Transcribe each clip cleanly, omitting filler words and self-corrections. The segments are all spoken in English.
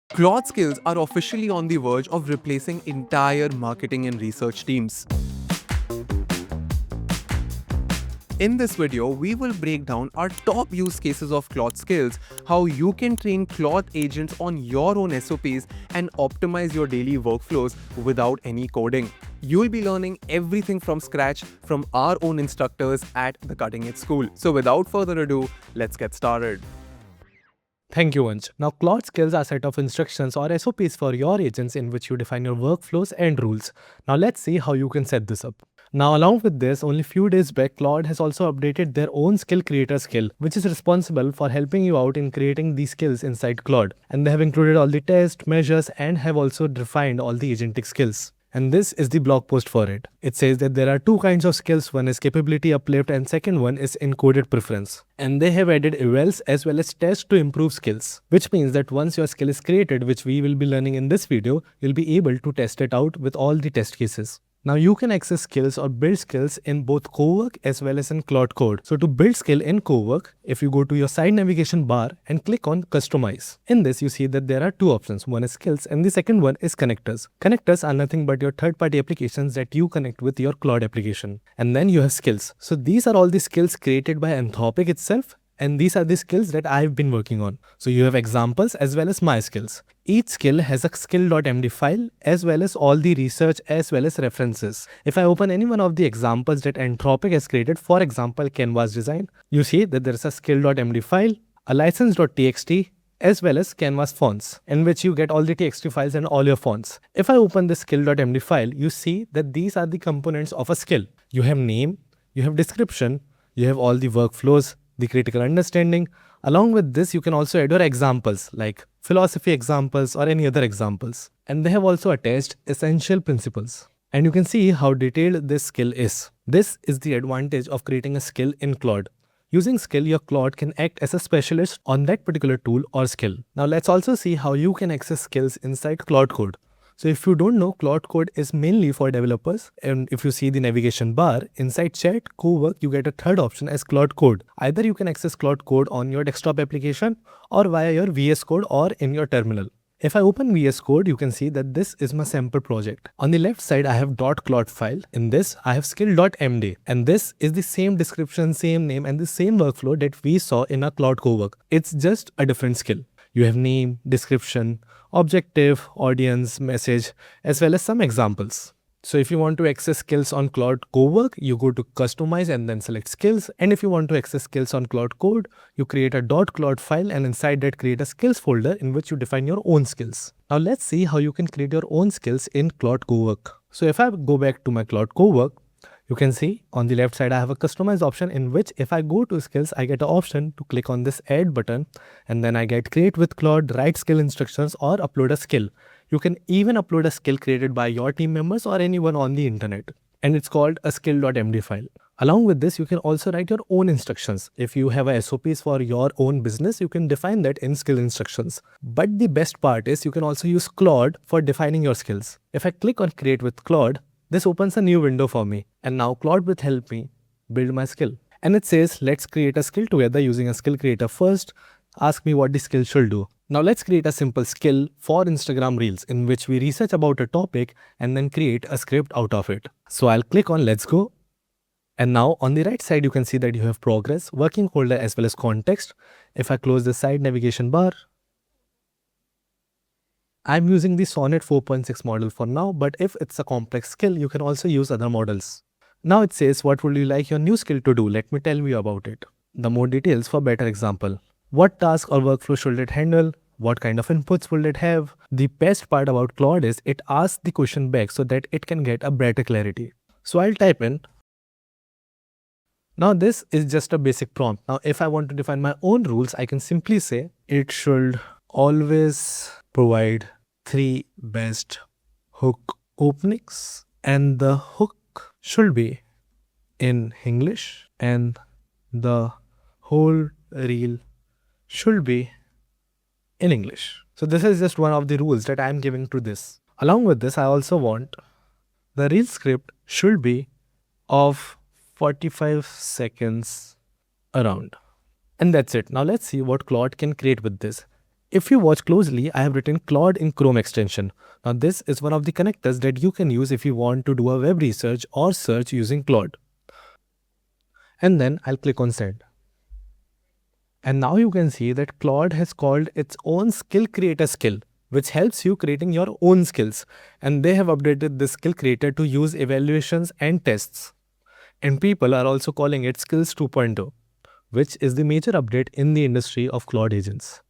Claude Skills are officially on the verge of replacing entire marketing and research teams. In this video, we will break down our top use cases of Claude Skills, how you can train Claude agents on your own SOPs and optimize your daily workflows without any coding. You'll be learning everything from scratch from our own instructors at the Cutting Edge School. So without further ado, let's get started. Thank you, Ansh. Now, Claude Skills are a set of instructions or SOPs for your agents in which you define your workflows and rules. Now, let's see how you can set this up. Now, along with this, only few days back, Claude has also updated their own skill creator skill, which is responsible for helping you out in creating these skills inside Claude. And they have included all the tests, measures, and have also defined all the agentic skills. And this is the blog post for it. It says that there are two kinds of skills. One is capability uplift and second one is encoded preference. And they have added evals as well as tests to improve skills. Which means that once your skill is created, which we will be learning in this video, you'll be able to test it out with all the test cases. Now you can access skills or build skills in both Cowork as well as in Claude Code. So to build skill in Cowork, if you go to your side navigation bar and click on Customize. In this you see that there are two options. One is skills and the second one is connectors. Connectors are nothing but your third-party applications that you connect with your Claude application. And then you have skills. So these are all the skills created by Anthropic itself. And these are the skills that I've been working on. So you have examples as well as my skills. Each skill has a skill.md file as well as all the research as well as references. If I open any one of the examples that Anthropic has created, for example, canvas design, you see that there is a skill.md file, a license.txt, as well as canvas fonts, in which you get all the txt files and all your fonts. If I open the skill.md file, you see that these are the components of a skill. You have name, you have description, you have all the workflows, the critical understanding. Along with this, you can also add your examples like philosophy examples or any other examples. And they have also attached essential principles. And you can see how detailed this skill is. This is the advantage of creating a skill in Claude. Using skill, your Claude can act as a specialist on that particular tool or skill. Now let's also see how you can access skills inside Claude Code. So if you don't know, Claude Code is mainly for developers, and if you see the navigation bar, inside chat, Cowork, you get a third option as Claude Code. Either you can access Claude Code on your desktop application or via your VS Code or in your terminal. If I open VS Code, you can see that this is my sample project. On the left side, I have .claude file. In this, I have skill.md. And this is the same description, same name, and the same workflow that we saw in our Claude Cowork. It's just a different skill. You have name, description, objective, audience, message, as well as some examples. So if you want to access skills on Claude Cowork, you go to Customize and then select skills. And if you want to access skills on Claude Code, you create a .claude file and inside that create a skills folder in which you define your own skills. Now let's see how you can create your own skills in Claude Cowork. So if I go back to my Claude Cowork, you can see on the left side I have a customize option in which if I go to skills, I get an option to click on this add button and then I get create with Claude, write skill instructions or upload a skill. You can even upload a skill created by your team members or anyone on the internet. And it's called a skill.md file. Along with this, you can also write your own instructions. If you have a SOPs for your own business, you can define that in skill instructions. But the best part is you can also use Claude for defining your skills. If I click on create with Claude, this opens a new window for me, and now Claude will help me build my skill. And it says, let's create a skill together using a skill creator first. Ask me what the skill should do. Now let's create a simple skill for Instagram Reels in which we research about a topic and then create a script out of it. So I'll click on let's go. And now on the right side, you can see that you have progress, working folder as well as context. If I close the side navigation bar, I'm using the Sonnet 4.6 model for now, but if it's a complex skill, you can also use other models. Now it says, what would you like your new skill to do? Let me tell you about it. The more details for better example. What task or workflow should it handle? What kind of inputs will it have? The best part about Claude is it asks the question back so that it can get a better clarity. So I'll type in. Now this is just a basic prompt. Now if I want to define my own rules, I can simply say it should always provide 3 best hook openings and the hook should be in English and the whole reel should be in English. So this is just one of the rules that I am giving to this. Along with this, I also want the reel script should be of 45 seconds around. And that's it. Now let's see what Claude can create with this. If you watch closely, I have written Claude in Chrome extension. Now this is one of the connectors that you can use if you want to do a web research or search using Claude. And then I'll click on send. And now you can see that Claude has called its own skill creator skill, which helps you creating your own skills. And they have updated this skill creator to use evaluations and tests. And people are also calling it Skills 2.0, which is the major update in the industry of Claude agents.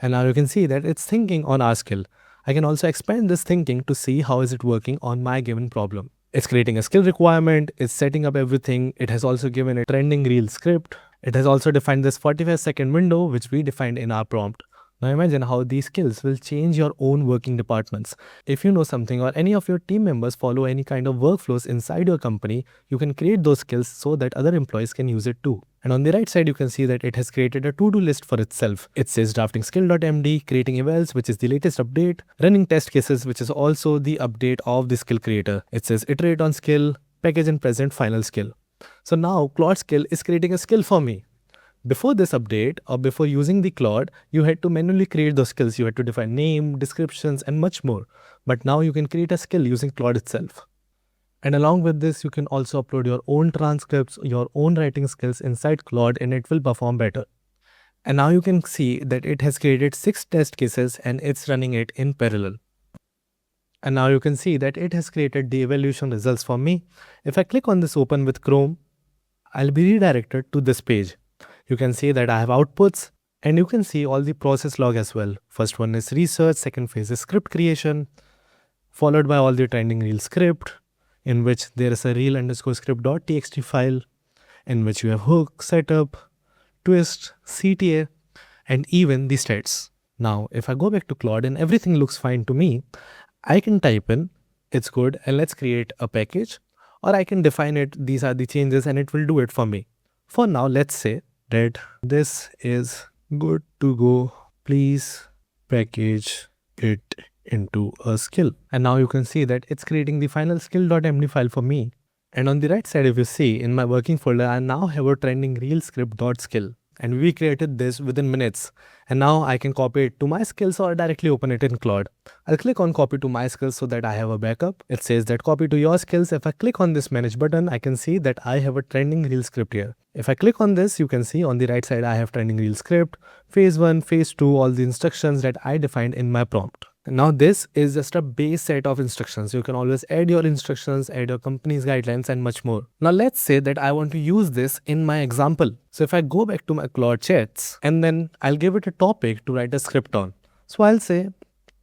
And now you can see that it's thinking on our skill. I can also expand this thinking to see how is it working on my given problem. It's creating a skill requirement, it's setting up everything. It has also given a trending reel script. It has also defined this 45-second window, which we defined in our prompt. Now imagine how these skills will change your own working departments. If you know something or any of your team members follow any kind of workflows inside your company, you can create those skills so that other employees can use it too. And on the right side, you can see that it has created a to-do list for itself. It says drafting skill.md, creating evals, which is the latest update, running test cases, which is also the update of the skill creator. It says iterate on skill, package and present final skill. So now Claude Skill is creating a skill for me. Before this update or before using the Claude, you had to manually create those skills. You had to define name, descriptions, and much more. But now you can create a skill using Claude itself. And along with this, you can also upload your own transcripts, your own writing skills inside Claude, and it will perform better. And now you can see that it has created 6 test cases and it's running it in parallel. And now you can see that it has created the evaluation results for me. If I click on this open with Chrome, I'll be redirected to this page. You can see that I have outputs and you can see all the process log as well. First one is research, second phase is script creation, followed by all the trending reel script, in which there is a reel_script.txt file, in which you have hook, setup, twist, CTA, and even the stats. Now, if I go back to Claude and everything looks fine to me, I can type in, it's good, and let's create a package, or I can define it, these are the changes, and it will do it for me. For now, let's say that this is good to go, please package it into a skill. And now you can see that it's creating the final skill.md file for me. And on the right side, if you see in my working folder, I now have a trending reel script.skill. And we created this within minutes. And now I can copy it to my skills or directly open it in Claude. I'll click on copy to my skills so that I have a backup. It says that copy to your skills. If I click on this manage button, I can see that I have a trending reel script here. If I click on this, you can see on the right side, I have trending reel script, phase 1, phase 2, all the instructions that I defined in my prompt. Now this is just a base set of instructions. You can always add your instructions, add your company's guidelines and much more. Now let's say that I want to use this in my example. So if I go back to my Claude chats and then I'll give it a topic to write a script on. So I'll say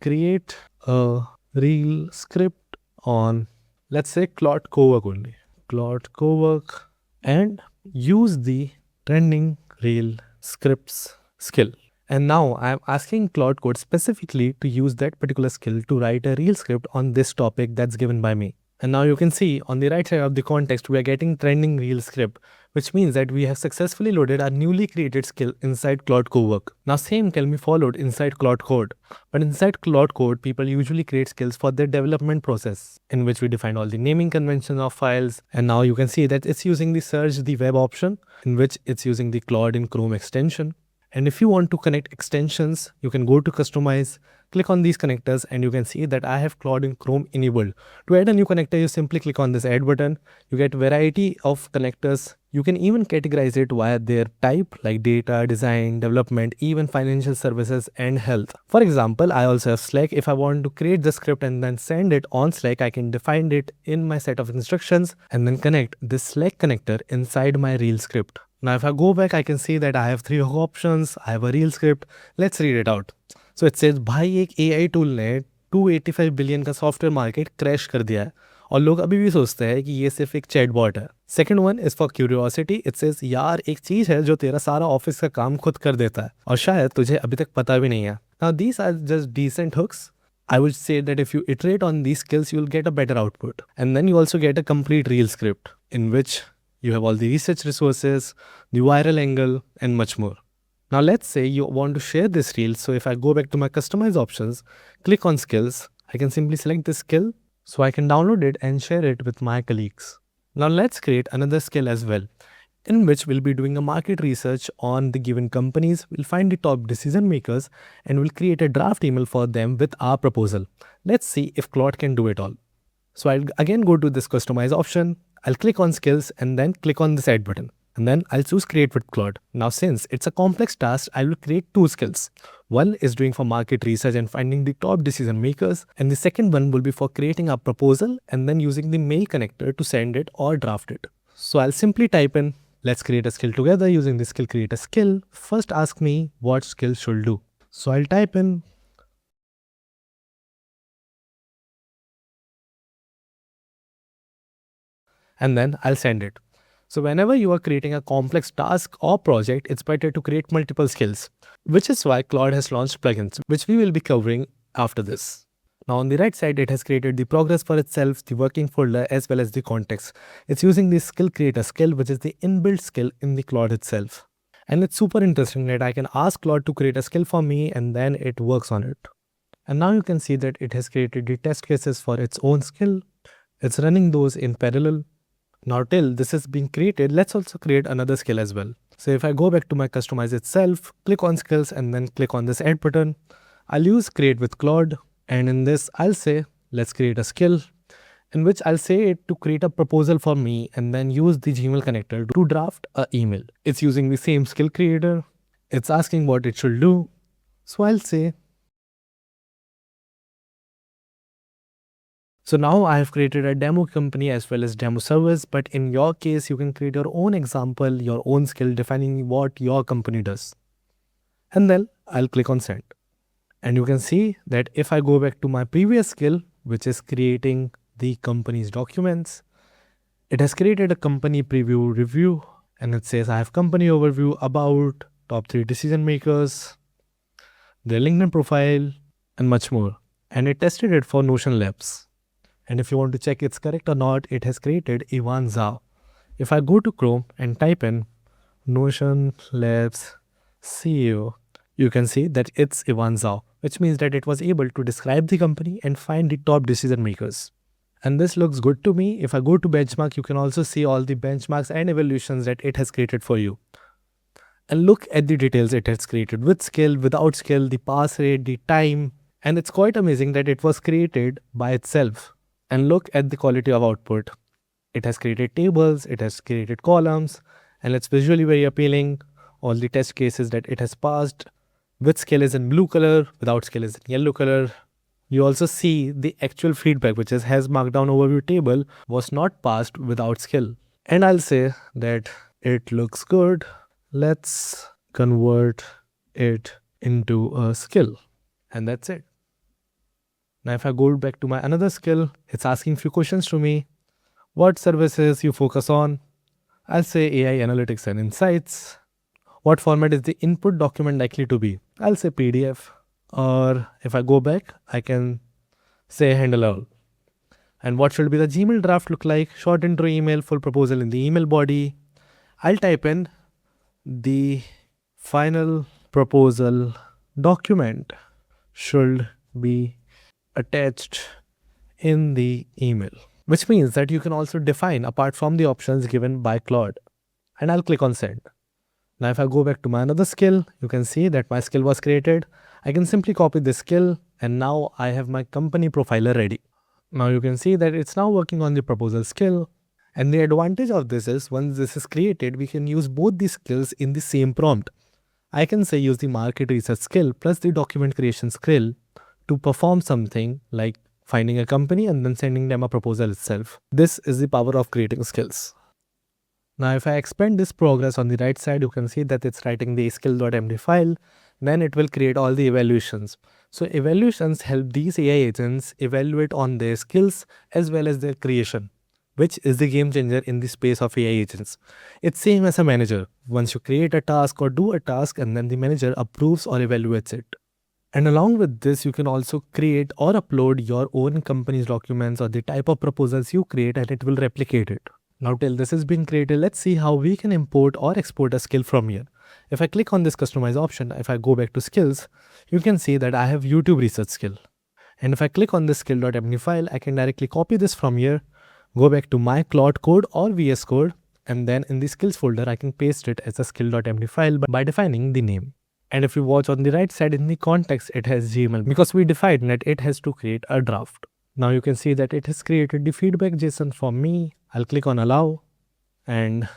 create a reel script on, let's say Claude Cowork only. Claude Cowork and use the trending reel scripts skill. And now I'm asking Claude Code specifically to use that particular skill to write a reel script on this topic that's given by me. And now you can see on the right side of the context, we are getting trending reel script, which means that we have successfully loaded our newly created skill inside Claude Cowork. Now same can be followed inside Claude Code. But inside Claude Code, people usually create skills for their development process, in which we define all the naming conventions of files. And now you can see that it's using the search the web option, in which it's using the Claude in Chrome extension. And if you want to connect extensions, you can go to customize, click on these connectors, and you can see that I have Claude in Chrome enabled. To add a new connector, you simply click on this add button. You get variety of connectors. You can even categorize it via their type like data, design, development, even financial services and health. For example, I also have Slack. If I want to create the script and then send it on Slack, I can define it in my set of instructions and then connect this Slack connector inside my reel script. Now if I go back, I can see that I have 3 hook options, I have a reel script. Let's read it out. So it says, भाई एक AI tool ने 285 billion का software market crash कर दिया है और लोग अभी भी सोचते हैं कि ये सिर्फ एक चैटबॉट है. Second one is for curiosity. It says यार एक चीज है जो तेरा सारा ऑफिस का काम खुद कर देता है और शायद तुझे अभी तक पता भी नहीं है. Now these are just decent hooks. I would say that if you iterate on these skills, you'll get a better output. And then you also get a complete reel script in which you have all the research resources, the viral angle, and much more. Now let's say you want to share this reel. So if I go back to my customize options, click on skills, I can simply select this skill so I can download it and share it with my colleagues. Now let's create another skill as well. in which we'll be doing a market research on the given companies. We'll find the top decision makers and we'll create a draft email for them with our proposal. Let's see if Claude can do it all. So I'll again go to this customize option. I'll click on skills and then click on this add button. And then I'll choose create with Claude. Now, since it's a complex task, I will create two skills. One is doing for market research and finding the top decision makers. And the second one will be for creating a proposal and then using the mail connector to send it or draft it. So I'll simply type in, let's create a skill together using the skill create a skill. First ask me what skill should do. So I'll type in and then I'll send it. So whenever you are creating a complex task or project, it's better to create multiple skills, which is why Claude has launched plugins, which we will be covering after this. Now on the right side, it has created the progress for itself, the working folder, as well as the context. It's using the skill creator skill, which is the inbuilt skill in the Claude itself. And it's super interesting that I can ask Claude to create a skill for me and then it works on it. And now you can see that it has created the test cases for its own skill. It's running those in parallel. Now till this is being created, let's also create another skill as well. So if I go back to my customize itself, click on skills and then click on this add button, I'll use create with Claude. And in this, I'll say, let's create a skill in which I'll say it to create a proposal for me and then use the Gmail connector to draft an email. It's using the same skill creator. It's asking what it should do. So I'll say, so now I have created a demo company as well as demo service, but in your case, you can create your own example, your own skill defining what your company does. And then I'll click on send. And you can see that if I go back to my previous skill, which is creating the company's documents, it has created a company preview review and it says I have company overview about top 3 decision makers, their LinkedIn profile, and much more. And it tested it for Notion Labs. And if you want to check it's correct or not, it has created Ivan Zhao. If I go to Chrome and type in Notion Labs CEO, you can see that it's Ivan Zhao, which means that it was able to describe the company and find the top decision makers. And this looks good to me. If I go to benchmark, you can also see all the benchmarks and evaluations that it has created for you. And look at the details it has created with skill, without skill, the pass rate, the time. And it's quite amazing that it was created by itself. And look at the quality of output. It has created tables, it has created columns, and it's visually very appealing. All the test cases that it has passed, with skill is in blue color, without skill is in yellow color. You also see the actual feedback, which is has markdown overview table was not passed without skill. And I'll say that it looks good. Let's convert it into a skill. And that's it. Now, if I go back to my another skill, it's asking few questions to me. What services you focus on? I'll say AI analytics and insights. What format is the input document likely to be? I'll say PDF. Or if I go back, I can say handle all. And what should be the Gmail draft look like? Short intro email, full proposal in the email body. I'll type in the final proposal document should be attached in the email, which means that you can also define apart from the options given by Claude. And I'll click on send. Now if I go back to my another skill, you can see that my skill was created. I can simply copy this skill and now I have my company profiler ready. Now you can see that it's now working on the proposal skill. And the advantage of this is once this is created, we can use both these skills in the same prompt. I can say use the market research skill plus the document creation skill to perform something like finding a company and then sending them a proposal itself. This is the power of creating skills. Now, if I expand this progress on the right side, you can see that it's writing the skill.md file. Then it will create all the evaluations. So evaluations help these AI agents evaluate on their skills as well as their creation, which is the game changer in the space of AI agents. It's same as a manager. Once you create a task or do a task and then the manager approves or evaluates it. And along with this, you can also create or upload your own company's documents or the type of proposals you create and it will replicate it. Now till this has been created, let's see how we can import or export a skill from here. If I click on this customize option, if I go back to skills, you can see that I have YouTube research skill. And if I click on this skill.md file, I can directly copy this from here, go back to my Claude code or VS code And then in the skills folder, I can paste it as a skill.md file by defining the name. And if you watch on the right side in the context, it has Gmail because we defined that it has to create a draft. Now you can see that it has created the feedback JSON for me. I'll click on allow and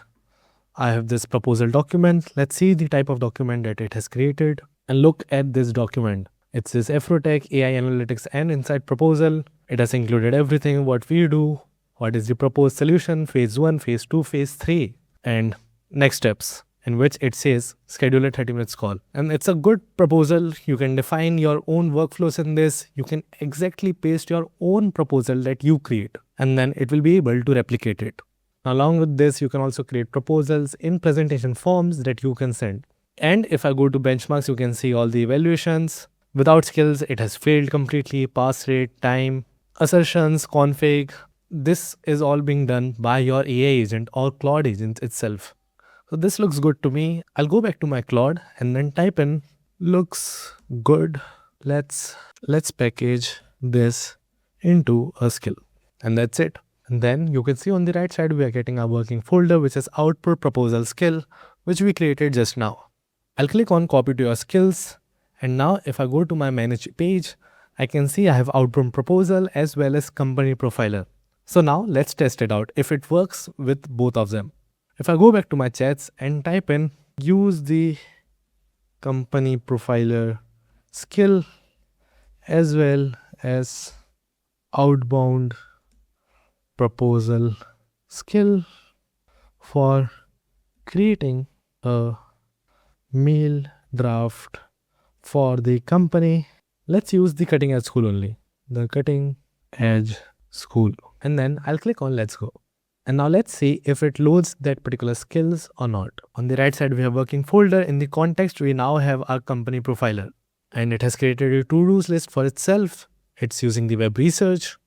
I have this proposal document. Let's see the type of document that it has created and look at this document. It says Afrotech, AI Analytics and Insight Proposal. It has included everything, what we do, what is the proposed solution, phase 1, phase 2, phase 3, and next steps, in which it says schedule a 30 minutes call. And it's a good proposal. You can define your own workflows in this. You can exactly paste your own proposal that you create, and then it will be able to replicate it. Now, along with this, you can also create proposals in presentation forms that you can send. And if I go to benchmarks, you can see all the evaluations. Without skills, it has failed completely, pass rate, time, assertions, config. This is all being done by your AI agent or Claude agent itself. So this looks good to me. I'll go back to my Claude and then type in looks good. Let's package this into a skill. And that's it. And then you can see on the right side, we are getting our working folder, which is output proposal skill, which we created just now. I'll click on copy to your skills. And now if I go to my manage page, I can see I have outbound proposal as well as company profiler. So now let's test it out if it works with both of them. If I go back to my chats and type in use the company profiler skill as well as outbound proposal skill for creating a mail draft for the company. Let's use the cutting edge school only, the cutting edge school. And then I'll click on let's go. And now let's see if it loads that particular skills or not. On the right side, we have working folder. In the context, we now have our company profiler. And it has created a to-dos list for itself. It's using the web research,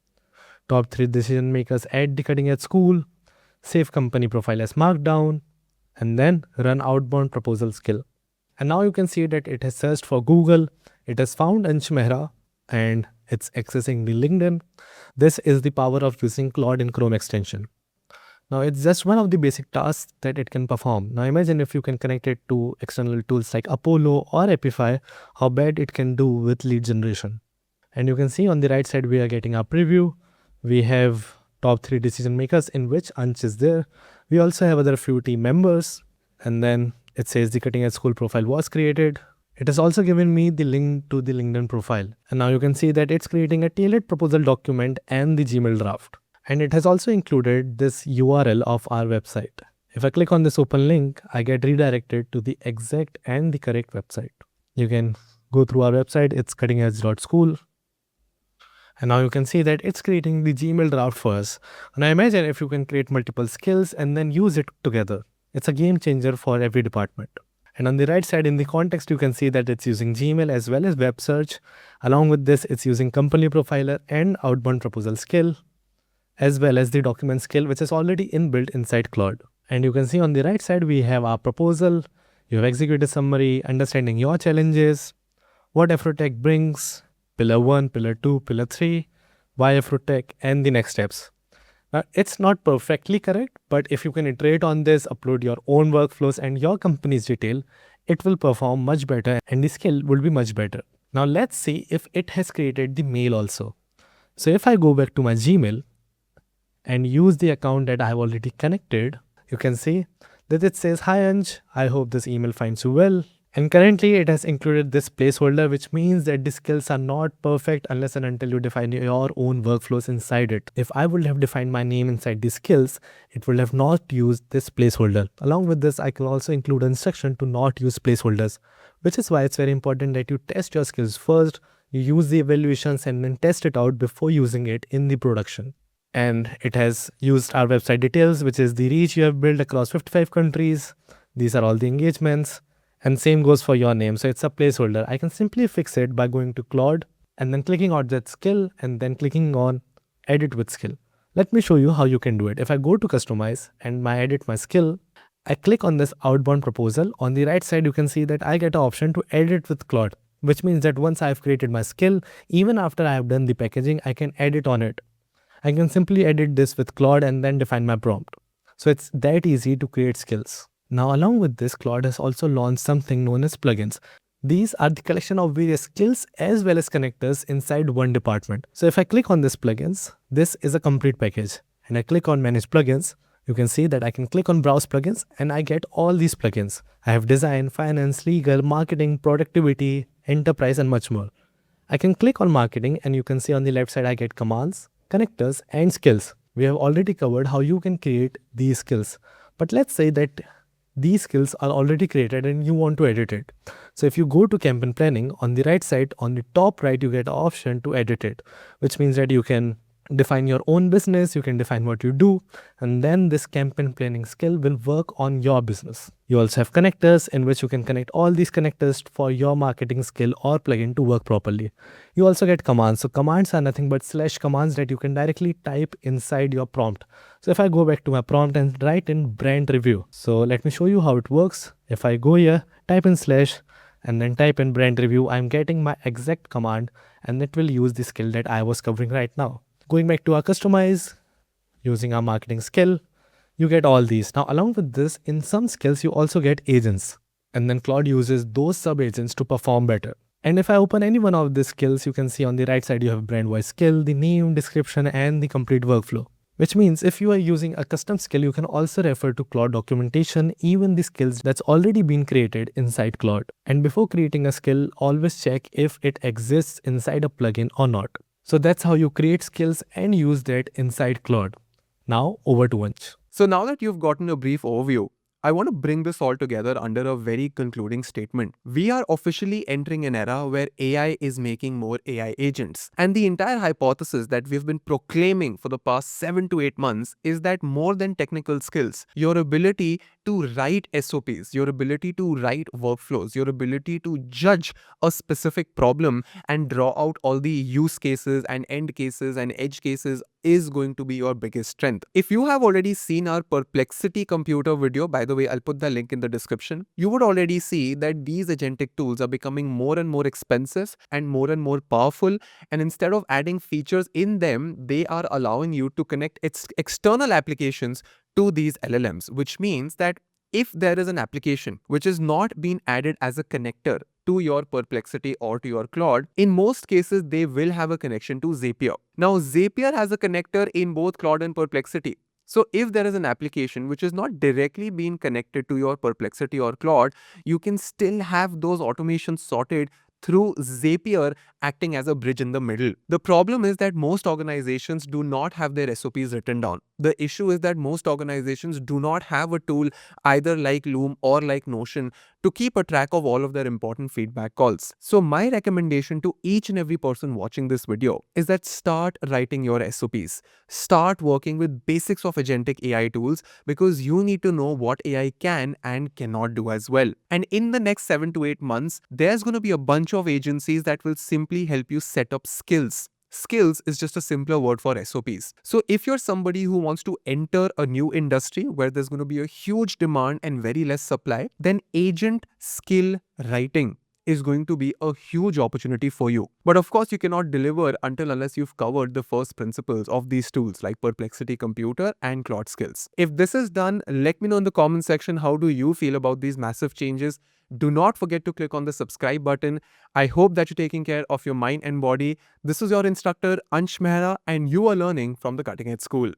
top 3 decision makers at the cutting edge school, save company profile as markdown, and then run outbound proposal skill. And now you can see that it has searched for Google. It has found Ansh Mehra and it's accessing the LinkedIn. This is the power of using Claude in Chrome extension. Now it's just one of the basic tasks that it can perform. Now imagine if you can connect it to external tools like Apollo or Epify, how bad it can do with lead generation. And you can see on the right side, we are getting our preview. We have top 3 decision makers in which Ansh is there. We also have other few team members. And then it says the cutting edge school profile was created. It has also given me the link to the LinkedIn profile. And now you can see that it's creating a tailored proposal document and the Gmail draft. And it has also included this URL of our website. If I click on this open link, I get redirected to the exact and the correct website. You can go through our website, it's cuttingedge.school. And now you can see that it's creating the Gmail draft for us. And I imagine if you can create multiple skills and then use it together, it's a game changer for every department. And on the right side in the context, you can see that it's using Gmail as well as web search. Along with this, it's using company profiler and outbound proposal skill, as well as the document skill, which is already inbuilt inside Claude. And you can see on the right side, we have our proposal. You have executive summary, understanding your challenges, what Afrotech brings, pillar 1, pillar 2, pillar 3, why Afrotech, and the next steps. Now, it's not perfectly correct, but if you can iterate on this, upload your own workflows and your company's detail, it will perform much better and the skill will be much better. Now, let's see if it has created the mail also. So if I go back to my Gmail and use the account that I have already connected, you can see that it says, "Hi Ansh, I hope this email finds you well." And currently it has included this placeholder, which means that the skills are not perfect unless and until you define your own workflows inside it. If I would have defined my name inside the skills, it would have not used this placeholder. Along with this, I can also include an instruction to not use placeholders, which is why it's very important that you test your skills first, you use the evaluations and then test it out before using it in the production. And it has used our website details, which is the reach you have built across 55 countries. These are all the engagements. And same goes for your name. So it's a placeholder. I can simply fix it by going to Claude and then clicking on that skill and then clicking on edit with skill. Let me show you how you can do it. If I go to customize and edit my skill, I click on this outbound proposal. On the right side, you can see that I get an option to edit with Claude, which means that once I've created my skill, even after I have done the packaging, I can edit on it. I can simply edit this with Claude and then define my prompt. So it's that easy to create skills. Now, along with this, Claude has also launched something known as plugins. These are the collection of various skills as well as connectors inside one department. So if I click on this plugins, this is a complete package. And I click on manage plugins, you can see that I can click on browse plugins and I get all these plugins. I have design, finance, legal, marketing, productivity, enterprise and much more. I can click on marketing and you can see on the left side I get commands, connectors and skills. We have already covered how you can create these skills. But let's say that these skills are already created and you want to edit it. So if you go to campaign planning, on the right side, on the top right, you get an option to edit it, which means that you can define your own business, you can define what you do, and then this campaign planning skill will work on your business. You also have connectors in which you can connect all these connectors for your marketing skill or plugin to work properly. You also get commands. So commands are nothing but slash commands that you can directly type inside your prompt. So if I go back to my prompt and write in brand review, so let me show you how it works. If I go here, type in slash and then type in brand review, I'm getting my exact command and it will use the skill that I was covering right now. Going back to our customize, using our marketing skill, you get all these. Now, along with this, in some skills, you also get agents. And then Claude uses those sub-agents to perform better. And if I open any one of these skills, you can see on the right side, you have brand voice skill, the name, description, and the complete workflow. Which means if you are using a custom skill, you can also refer to Claude documentation, even the skills that's already been created inside Claude. And before creating a skill, always check if it exists inside a plugin or not. So that's how you create skills and use that inside Claude. Now over to Ansh. So now that you've gotten a brief overview, I want to bring this all together under a very concluding statement. We are officially entering an era where AI is making more AI agents. And the entire hypothesis that we've been proclaiming for the past 7 to 8 months is that more than technical skills, your ability to write SOPs, your ability to write workflows, your ability to judge a specific problem and draw out all the use cases and end cases and edge cases is going to be your biggest strength. If you have already seen our Perplexity computer video, by the way, I'll put the link in the description, you would already see that these agentic tools are becoming more and more expensive and more powerful. And instead of adding features in them, they are allowing you to connect its external applications to these LLMs, which means that if there is an application which is not being added as a connector to your Perplexity or to your Claude, in most cases, they will have a connection to Zapier. Now, Zapier has a connector in both Claude and Perplexity. So if there is an application which is not directly being connected to your Perplexity or Claude, you can still have those automations sorted through Zapier acting as a bridge in the middle. The problem is that most organizations do not have their SOPs written down. The issue is that most organizations do not have a tool either like Loom or like Notion to keep a track of all of their important feedback calls. So my recommendation to each and every person watching this video is that start writing your SOPs. Start working with basics of agentic AI tools because you need to know what AI can and cannot do as well. And in the next 7 to 8 months, there's going to be a bunch of agencies that will simply help you set up skills. Skills is just a simpler word for SOPs. So if you're somebody who wants to enter a new industry where there's going to be a huge demand and very less supply, then agent skill writing is going to be a huge opportunity for you. But of course, you cannot deliver unless you've covered the first principles of these tools like Perplexity Computer and Claude Skills. If this is done, let me know in the comment section how do you feel about these massive changes. Do not forget to click on the subscribe button. I hope that you're taking care of your mind and body. This is your instructor Ansh Mehra and you are learning from the Cutting Edge School.